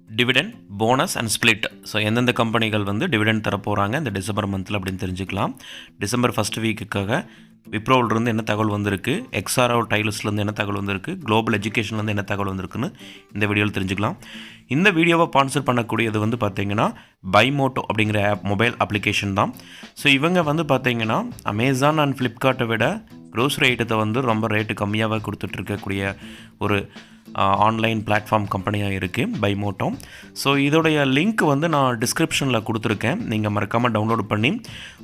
Dividend bonus and split. So எந்தெந்த கம்பெனிகள் வந்து டிவிடெண்ட் தரப்போகிறாங்க இந்த டிசம்பர் மந்தில் அப்படின்னு தெரிஞ்சுக்கலாம். டிசம்பர் ஃபஸ்ட் வீக்குக்காக விப்ரோவிலிருந்து என்ன தகவல் வந்திருக்கு, எக்ஸ்ஆர்ஓ டைலர்ஸ்லேருந்து என்ன தகவல் வந்திருக்கு, குளோபல் எஜுகேஷன்லேருந்து என்ன தகவல் வந்திருக்குன்னு இந்த வீடியோவில் தெரிஞ்சுக்கலாம். இந்த வீடியோவை ஸ்பான்சர் பண்ணக்கூடியது வந்து பார்த்திங்கன்னா BuyMote அப்படிங்கிற மொபைல் அப்ளிகேஷன் தான். ஸோ இவங்க வந்து பார்த்திங்கன்னா அமேசான் அண்ட் ஃப்ளிப்கார்ட்டை விட க்ரோசரி ஐட்டத்தை வந்து ரொம்ப ரேட்டு கம்மியாக கொடுத்துட்ருக்கக்கூடிய ஒரு ஆன்லைன் பிளாட்ஃபார்ம் கம்பெனியாக இருக்குது BuyMote. ஸோ இதோடைய லிங்க் வந்து நான் டிஸ்கிரிப்ஷனில் கொடுத்துருக்கேன், நீங்கள் மறக்காமல் டவுன்லோட் பண்ணி.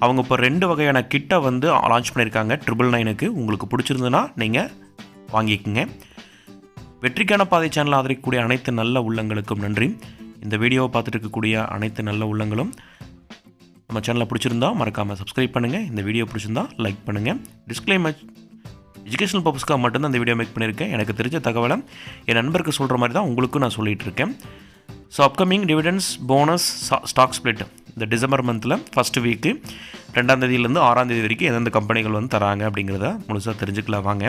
அவங்க இப்போ 2 வகையான கிட்டை வந்து லான்ச் பண்ணியிருக்காங்க 999க்கு. உங்களுக்கு பிடிச்சிருந்துன்னா நீங்கள் வாங்கிக்கோங்க. வெற்றிக்கான பாதை சேனல் ஆதரிக்கக்கூடிய அனைத்து நல்ல உள்ளங்களுக்கும் நன்றி. இந்த வீடியோவை பார்த்துட்டு இருக்கக்கூடிய அனைத்து நல்ல உள்ளங்களும் நம்ம சேனலை பிடிச்சிருந்தா மறக்காமல் சப்ஸ்கிரைப் பண்ணுங்கள். இந்த வீடியோ பிடிச்சிருந்தா லைக் பண்ணுங்கள். டிஸ்க்ளைமர் எஜுகேஷனல் பர்பஸ்க்காக மட்டும்தான் இந்த வீடியோ மேக் பண்ணியிருக்கேன். எனக்கு தெரிஞ்ச தகவலை என் நண்பருக்கு சொல்கிற மாதிரி தான் உங்களுக்கும் நான் சொல்லிகிட்டு இருக்கேன். So upcoming dividends bonus stock split இந்த டிசம்பர் மந்தில் ஃபஸ்ட் வீக்கு 2ஆம் தேதியிலேருந்து 6ஆம் தேதி வரைக்கும் எந்தெந்த கம்பெனிகள் வந்து தராங்க அப்படிங்கிறத முழுசாக தெரிஞ்சுக்கலாம் வாங்க.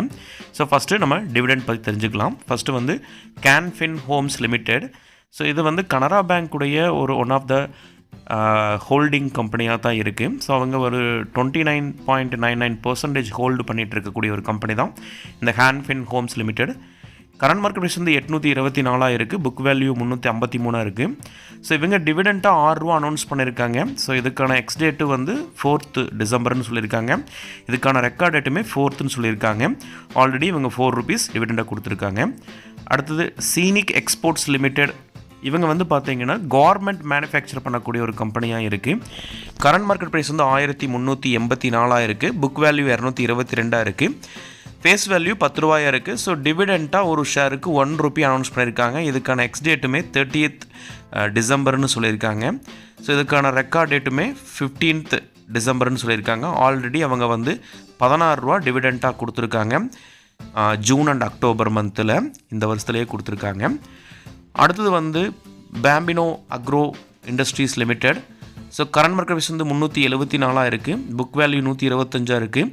ஸோ ஃபஸ்ட்டு நம்ம டிவிடெண்ட் பற்றி தெரிஞ்சுக்கலாம். ஃபஸ்ட்டு வந்து கேன்ஃபின் ஹோம்ஸ் லிமிடெட். ஸோ இது வந்து கனரா பேங்க்குடைய ஒன் ஆஃப் த ஹோல்டிங் கம்பெனியாக தான் இருக்குது. ஸோ அவங்க ஒரு 29.99% ஹோல்டு பண்ணிகிட்டு இருக்கக்கூடிய ஒரு கம்பெனி தான் இந்த Can Fin Homes Limited. Current market price வந்து 824 இருக்குது. புக் வேல்யூ 353 இருக்குது. ஸோ இவங்க டிவிடெண்ட்டாக ₹6 அனௌன்ஸ் பண்ணியிருக்காங்க. ஸோ இதுக்கான எக்ஸ் டேட்டு வந்து 4th டிசம்பர்னு சொல்லியிருக்காங்க. இதுக்கான ரெக்கார்ட் டேட்டுமே 4th சொல்லியிருக்காங்க. ஆல்ரெடி இவங்க ₹4 டிவிடெண்டாக கொடுத்துருக்காங்க. அடுத்தது சீனிக் எக்ஸ்போர்ட்ஸ் லிமிடெட். இவங்க வந்து பார்த்தீங்கன்னா கவர்மெண்ட் மேனுஃபேக்சர் பண்ணக்கூடிய ஒரு கம்பெனியாக இருக்குது. கரண்ட் மார்க்கெட் ப்ரைஸ் வந்து 1384 இருக்குது. புக் வேல்யூ 222 இருக்குது. ஃபேஸ் வேல்யூ ₹10 இருக்குது. ஸோ டிவிடெண்ட்டாக ஒரு ஷேருக்கு ₹1 அனௌன்ஸ் பண்ணியிருக்காங்க. இதுக்கான எக்ஸ் டேட்டுமே 30th டிசம்பர்னு சொல்லியிருக்காங்க. ஸோ இதுக்கான ரெக்கார்ட் டேட்டுமே 15th டிசம்பர்னு சொல்லியிருக்காங்க. ஆல்ரெடி அவங்க வந்து ₹16 டிவிடெண்ட்டாக கொடுத்துருக்காங்க. ஜூன் அண்ட் அக்டோபர் மந்தில் இந்த வருஷத்துலேயே கொடுத்துருக்காங்க. அடுத்தது வந்து Bambino agro industries limited. So current market price வந்து 374 இருக்குது. புக் வேல்யூ 125 இருக்குது.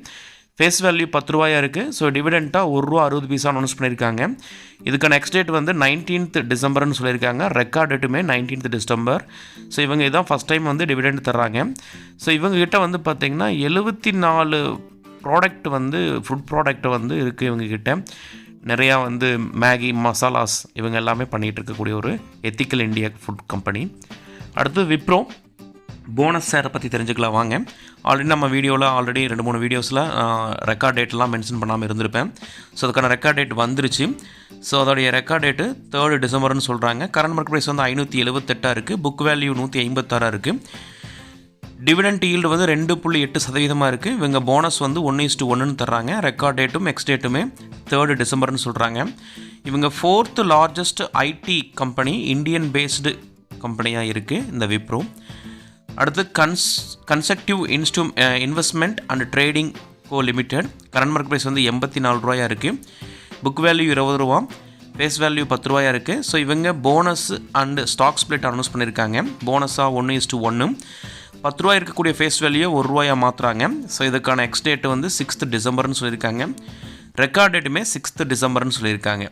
ஃபேஸ் வேல்யூ ₹10 இருக்குது. ஸோ டிவிடெண்ட்டாக ₹1.60 அனௌன்ஸ் பண்ணியிருக்காங்க. இதுக்கான நெக்ஸ்ட் டேட் வந்து 19th டிசம்பர்னு சொல்லியிருக்காங்க. Record டேட்டுமே 19th December. ஸோ இவங்க இதான் ஃபஸ்ட் டைம் வந்து டிவிடெண்ட் தர்றாங்க. ஸோ இவங்ககிட்ட வந்து பார்த்திங்கன்னா 74 ப்ராடக்ட் வந்து ஃபுட் ப்ராடக்ட் வந்து இருக்குது. இவங்ககிட்ட நிறையா வந்து மேகி மசாலாஸ் இவங்க எல்லாமே பண்ணிகிட்டு இருக்கக்கூடிய ஒரு எத்திக்கல் இந்தியா ஃபுட் கம்பெனி. அடுத்து விப்ரோ போனஸ் ஷேரை பற்றி தெரிஞ்சுக்கலாம் வாங்க. ஆல்ரெடி நம்ம வீடியோவில் 2-3 வீடியோஸில் ரெக்கார்ட் டேட்லாம் மென்ஷன் பண்ணாமல் இருந்திருப்பேன். ஸோ அதுக்கான ரெக்கார்ட் டேட் வந்துருச்சு. ஸோ அதோடைய ரெக்கார்ட் டேட்டு 3rd டிசம்பர்னு சொல்கிறாங்க. கரண்ட் மார்க்கெட் ப்ரைஸ் வந்து 578 இருக்குது. புக் வேல்யூ 156 இருக்குது. டிவிடெண்ட் ஈல்டு வந்து 2.8% இருக்குது. இவங்க போனஸ் வந்து 1:1 தர்றாங்க. ரெக்கார்ட் டேட்டும் எக்ஸ் டேட்டுமே 3rd டிசம்பர்னு சொல்கிறாங்க. இவங்க 4th largest IT company, Indian based கம்பெனியாக இருக்குது இந்த விப்ரோ. அடுத்து consecutive investment and trading co limited. Current market price வந்து ₹84 இருக்குது. புக் வேல்யூ ₹20, ஃபேஸ் வேல்யூ ₹10 இருக்குது. ஸோ இவங்க bonus and stock split announce பண்ணியிருக்காங்க. போனஸாக 1:1, ₹10 இருக்கக்கூடிய ஃபேஸ் வேல்யூ ₹1 மாற்றுறாங்க. ஸோ இதுக்கான எக்ஸ் டேட்டு வந்து 6th டிசம்பர்னு சொல்லியிருக்காங்க. ரெக்கார்ட் டேட்டுமே 6th டிசம்பர்னு சொல்லியிருக்காங்க.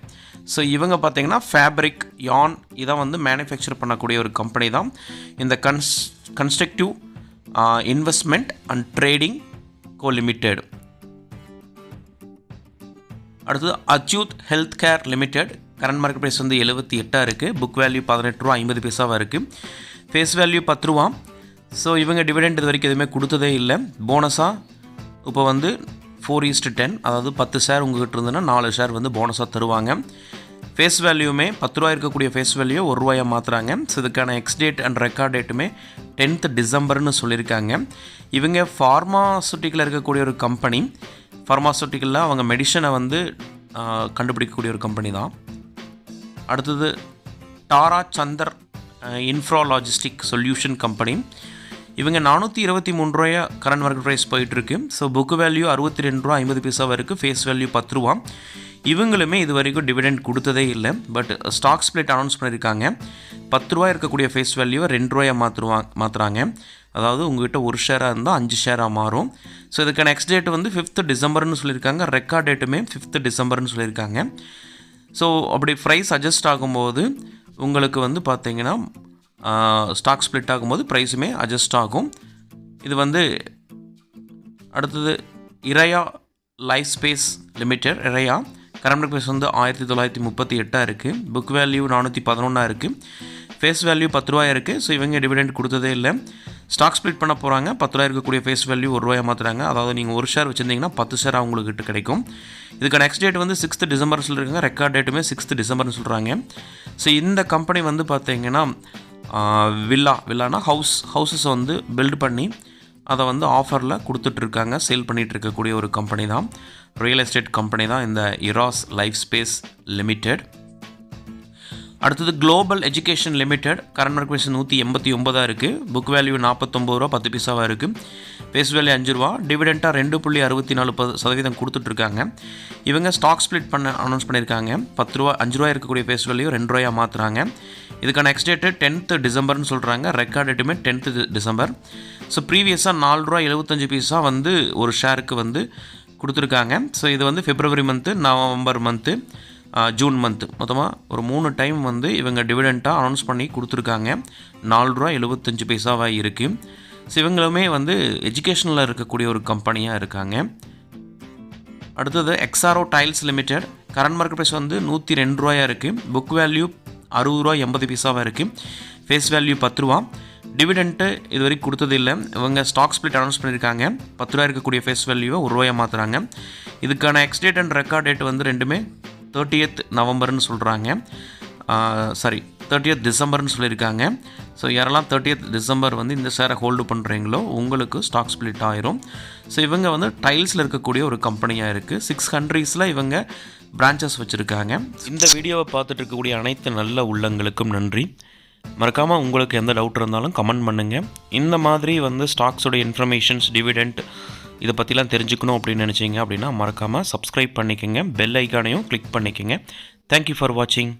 ஸோ இவங்க பார்த்திங்கன்னா ஃபேப்ரிக் யான் இதை வந்து மேனுஃபேக்சர் பண்ணக்கூடிய ஒரு கம்பெனி தான் இந்த constructive investment and trading co limited. அடுத்தது Achyut health care limited. Current market price வந்து 78 இருக்குது. புக் வேல்யூ ₹18.50 இருக்குது. Face value ₹10. ஸோ இவங்க டிவிடெண்ட் இது வரைக்கும் எதுவுமே கொடுத்ததே இல்லை. போனஸாக இப்போ வந்து 4:10, அதாவது 10 ஷேர் உங்கள்கிட்ட இருந்ததுன்னா 4 ஷேர் வந்து போனஸாக தருவாங்க. ஃபேஸ் வேல்யூமே ₹10 இருக்கக்கூடிய ஃபேஸ் வேல்யூ ₹1 மாற்றுறாங்க. ஸோ இதுக்கான எக்ஸ் டேட் அண்ட் ரெக்கார்ட் டேட்டுமே 10th டிசம்பர்னு சொல்லியிருக்காங்க. இவங்க ஃபார்மாசூட்டிக்கில் இருக்கக்கூடிய ஒரு கம்பெனி. ஃபார்மாசூட்டிக்கலில் அவங்க மெடிசனை வந்து கண்டுபிடிக்கக்கூடிய ஒரு கம்பெனி தான். அடுத்தது டாரா சந்தர் இன்ஃப்ராலாஜிஸ்டிக் சொல்யூஷன் கம்பெனி. இவங்க ₹423 கரண்ட் மார்க்கெட் ப்ரைஸ் போயிட்டுருக்கு. ஸோ புக் வேல்யூ ₹62.50 இருக்குது. Face value ₹10. இவங்களுமே இது வரைக்கும் டிவிடெண்ட் கொடுத்ததே இல்லை. பட் ஸ்டாக் ஸ்பிளிட் அனௌன்ஸ் பண்ணியிருக்காங்க. ₹10 இருக்கக்கூடிய ஃபேஸ் வேல்யூ ₹2 மாற்றுறாங்க. அதாவது உங்கள்கிட்ட ஒரு ஷேராக இருந்தால் 5 ஷேராக மாறும். ஸோ இதுக்கான நெக்ஸ்ட் டேட் வந்து 5th டிசம்பர்னு சொல்லியிருக்காங்க. ரெக்கார்ட் டேட்டுமே 5th டிசம்பர்னு சொல்லியிருக்காங்க. ஸோ அப்படி ப்ரைஸ் அட்ஜஸ்ட் ஆகும்போது உங்களுக்கு வந்து பார்த்தீங்கன்னா ஸ்டாக் ஸ்ப்ளிட் ஆகும்போது ப்ரைஸுமே அட்ஜஸ்ட் ஆகும். இது வந்து அடுத்தது இரையா லைஃப் ஸ்பேஸ் லிமிடெட். இரையா கரண்ட் மார்க்கெட் ப்ரைஸ் வந்து 1938 இருக்குது. புக் வேல்யூ 411 இருக்குது. ஃபேஸ் வேல்யூ 10 ரூபாய் இருக்குது. ஸோ இவங்க டிவிடெண்ட் கொடுத்ததே இல்லை. ஸ்டாக் ஸ்ப்ளிட் பண்ண போகிறாங்க. 10 ரூபாய் இருக்கக்கூடிய ஃபேஸ் வேல்யூ 1 ரூபாய் மாற்றுறாங்க. அதாவது நீங்கள் ஒரு ஷேர் வச்சுருந்தீங்கன்னா 10 ஷேர் அவங்கக்கிட்ட கிடைக்கும். இதுக்கு நெக்ஸ்ட் டேட் வந்து 6th டிசம்பர் சொல்லியிருக்காங்க. ரெக்கார்ட் டேட்டுமே 6th டிசம்பர்னு சொல்கிறாங்க. ஸோ இந்த கம்பெனி வந்து பார்த்தீங்கன்னா வில்லானா ஹவுஸஸ் வந்து பில்ட் பண்ணி அதை வந்து ஆஃபரில் கொடுத்துட்ருக்காங்க. சேல் பண்ணிகிட்டு இருக்கக்கூடிய ஒரு கம்பெனி தான், ரியல் எஸ்டேட் கம்பெனி தான் இந்த இராஸ் லைஃப் ஸ்பேஸ் லிமிடெட். அடுத்தது Global Education Limited. Current market price 189 இருக்குது. புக் வேல்யூ 49 ரூபா 10 பைசாவாக இருக்குது. ஃபேஸ் வேல்யூ 5 ரூபா. டிவிடெண்ட்டாக 2.64% கொடுத்துட்ருக்காங்க. இவங்க ஸ்டாக் ஸ்ப்ளிட் பண்ண அனௌன்ஸ் பண்ணியிருக்காங்க. 10 ரூபா 5 ரூபாய் இருக்கக்கூடிய ஃபேஸ் வேல்யூ 2 ரூபாயாக மாற்றுறாங்க. இதுக்கான நெக்ஸ்ட் டேட்டு 10th டிசம்பர்னு சொல்கிறாங்க. ரெக்கார்ட் டேட்டுமே 10th டிசம்பர். ஸோ ப்ரீவியஸாக 4 ரூபா 75 பைசா வந்து ஒரு ஷேருக்கு வந்து கொடுத்துருக்காங்க. ஸோ இது வந்து February month, November month, June month, மொத்தமாக ஒரு 3 டைம் வந்து இவங்க டிவிடெண்ட்டாக அனௌன்ஸ் பண்ணி கொடுத்துருக்காங்க. 4 ரூபா 75 பைசாவாக இருக்குது. ஸோ இவங்களுமே வந்து எஜுகேஷனில் இருக்கக்கூடிய ஒரு கம்பெனியாக இருக்காங்க. அடுத்தது XRO tiles limited. Current market price வந்து 102 ரூபாயாக இருக்குது. புக் வேல்யூ 60 ரூபா 80 பைசாவாக இருக்குது. ஃபேஸ் வேல்யூ 10 ரூபா. டிவிடெண்ட்டு இது வரைக்கும் கொடுத்தது இல்லை. இவங்க ஸ்டாக் ஸ்ப்ளிட் அனௌன்ஸ் பண்ணியிருக்காங்க. 10 ரூபா இருக்கக்கூடிய ஃபேஸ் வேல்யூவை 1 ரூபாயாக மாற்றுறாங்க. இதுக்கான ex date and record date வந்து ரெண்டுமே 30th நவம்பர்னு சொல்கிறாங்க. 30th டிசம்பர்னு சொல்லியிருக்காங்க. ஸோ யாரெல்லாம் 30th டிசம்பர் வந்து இந்த ஷேரை ஹோல்டு பண்ணுறீங்களோ உங்களுக்கு ஸ்டாக் ஸ்ப்ளிட் ஆயிரும். ஸோ இவங்க வந்து டைல்ஸில் இருக்கக்கூடிய ஒரு கம்பெனியாக இருக்குது. 6 கண்ட்ரீஸில் இவங்க பிரான்ச்சஸ் வச்சுருக்காங்க. இந்த வீடியோவை பார்த்துட்டு இருக்கக்கூடிய அனைத்து நல்ல உள்ளங்களுக்கும் நன்றி. மறக்காமல் உங்களுக்கு எந்த டவுட் இருந்தாலும் கமெண்ட் பண்ணுங்கள். இந்த மாதிரி வந்து ஸ்டாக்ஸோட இன்ஃபர்மேஷன்ஸ், டிவிடெண்ட் இதை பற்றிலாம் தெரிஞ்சுக்கணும் அப்படின்னு நினச்சிங்க அப்படின்னா மறக்காமல் சப்ஸ்கிரைப் பண்ணிக்கோங்க. பெல் ஐக்கானையும் கிளிக் பண்ணிக்கோங்க. தேங்க்யூ ஃபார் வாட்சிங்.